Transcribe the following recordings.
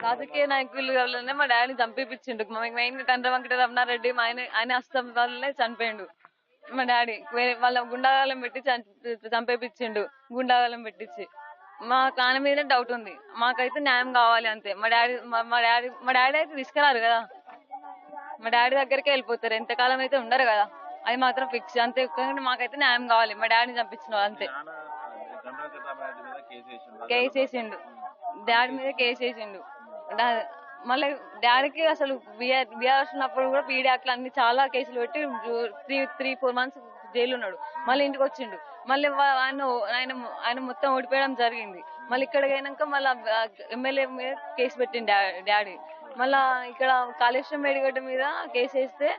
రాజకీయ నాయకులు వల్లనే మా డాడీని చంపేపించిండు. మెయిన్ కండ్ర వెంకట రమణారెడ్డి ఆయన హస్తం వల్లనే చనిపోయిండు మా డాడీ. వాళ్ళ గుండాగాలం పెట్టి చంపేపించిండు, గుండాగాలం పెట్టించి. మా నాన్న మీద డౌట్ ఉంది. మాకైతే న్యాయం కావాలి అంతే. మా డాడీ అయితే తీసుకురారు కదా, మా డాడీ దగ్గరికే వెళ్ళిపోతారు. ఎంతకాలం అయితే ఉండరు కదా, అది మాత్రం ఫిక్స్ అంతే. మాకైతే న్యాయం కావాలి. మా డాడీని చంపించిన అంతే. కేసు వేసిండు, డాడీ మీద కేసు వేసిండు. మళ్ళీ డాడీకి అసలు బీఆర్ఎస్ ఉన్నప్పుడు కూడా పీడీ యాక్ట్లు అన్ని చాలా కేసులు పెట్టి 3-4 months జైలు ఉన్నాడు. మళ్ళీ ఇంటికి వచ్చిండు. మళ్ళీ ఆయన మొత్తం ఓడిపోయడం జరిగింది. మళ్ళీ ఇక్కడికి అయినాక మళ్ళీ ఎమ్మెల్యే మీద కేసు పెట్టిండు డాడీ. మళ్ళా ఇక్కడ కాళేశ్వరం మేడిగడ్డ మీద కేసు వేస్తే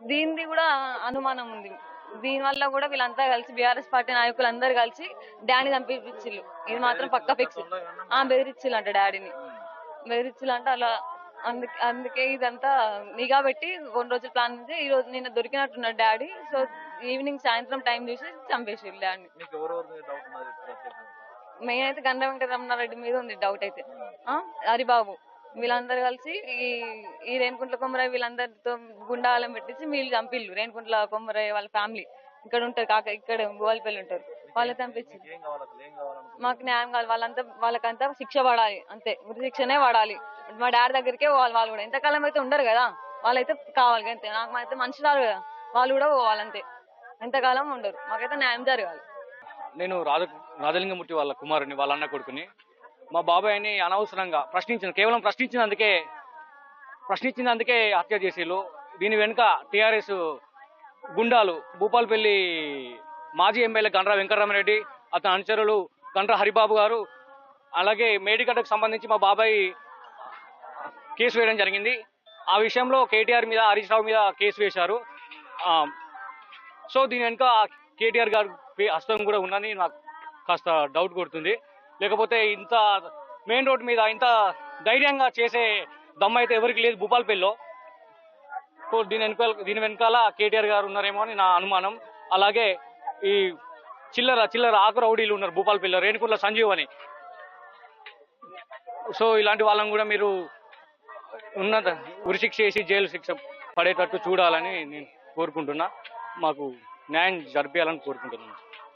దీనిది కూడా అనుమానం ఉంది. దీని వల్ల కూడా వీళ్ళంతా కలిసి బీఆర్ఎస్ పార్టీ నాయకులు అందరు కలిసి డాడీ చంపించిల్లు. ఇది మాత్రం పక్క ఫిక్స్. బెదిరించిల్లు అంట డాడీని, బెదిరించిల్లు అంట. అలా అందుకే ఇదంతా నిఘా పెట్టి కొన్ని రోజులు ప్లాన్ నుంచి ఈ రోజు నిన్న దొరికినట్టున్నాడు డాడీ. సో ఈవినింగ్ సాయంత్రం టైం చూసి చంపేసిల్లు డాడీని. మెయిన్ అయితే గండ్ర వెంకట రమణారెడ్డి మీద ఉంది డౌట్ అయితే. హరిబాబు వీళ్ళందరూ కలిసి ఈ రేణుకుంట్ల కొమరయ్య వీళ్ళందరితో గుండాలం పెట్టించి వీళ్ళు చంపిల్లు. రేణుకుంట్ల కొమరయ్య వాళ్ళ ఫ్యామిలీ ఇక్కడ ఉంటారు, ఇక్కడ గోవాలపల్లి ఉంటారు. వాళ్ళు చంపించి మాకు న్యాయం కావాలి. వాళ్ళకంతా శిక్ష పడాలి అంతే, ఉరి శిక్షనే పడాలి. మా డాడీ దగ్గరికే పోవాలి. వాళ్ళు కూడా ఎంతకాలం అయితే ఉండరు కదా, వాళ్ళైతే కావాలి అంతే. నాకు అయితే మనిషి రారు కదా, వాళ్ళు కూడా పోవాలంతే. ఎంతకాలం ఉండరు, మాకైతే న్యాయం జరగాలి. నేను రాజలింగమూర్తి వాళ్ళ కుమారుని, వాళ్ళ అన్న కొడుకుని. మా బాబాయ్ని అనవసరంగా కేవలం ప్రశ్నించినందుకే హత్య చేసేళ్ళు. దీని వెనుక టీఆర్ఎస్ గుండాలు, భూపాలపల్లి మాజీ ఎమ్మెల్యే గండ్ర వెంకటరామరెడ్డి, అతని అనుచరులు గండ్ర హరిబాబు గారు, అలాగే మేడిగడ్డకు సంబంధించి మా బాబాయ్ కేసు వేయడం జరిగింది. ఆ విషయంలో కేటీఆర్ మీద, హరీష్ రావు మీద కేసు వేశారు. సో దీని వెనుక కేటీఆర్ గారు హస్తం కూడా ఉందని నాకు కాస్త డౌట్ కొడుతుంది. లేకపోతే ఇంత మెయిన్ రోడ్ మీద ఇంత ధైర్యంగా చేసే దమ్ము అయితే ఎవరికి లేదు భూపాలపల్లిలో. సో దీని వెనకాల కేటీఆర్ గారు ఉన్నారేమో అని నా అనుమానం. అలాగే ఈ చిల్లర ఆకు రౌడీలు ఉన్నారు భూపాలపల్లిలో, రేణుకుంట్ల సంజీవ్ అని. సో ఇలాంటి వాళ్ళని కూడా మీరు ఉరిశిక్ష చేసి జైలు శిక్ష పడేటట్టు చూడాలని నేను కోరుకుంటున్నా. మాకు న్యాయం జరిపించాలని కోరుకుంటున్నాను.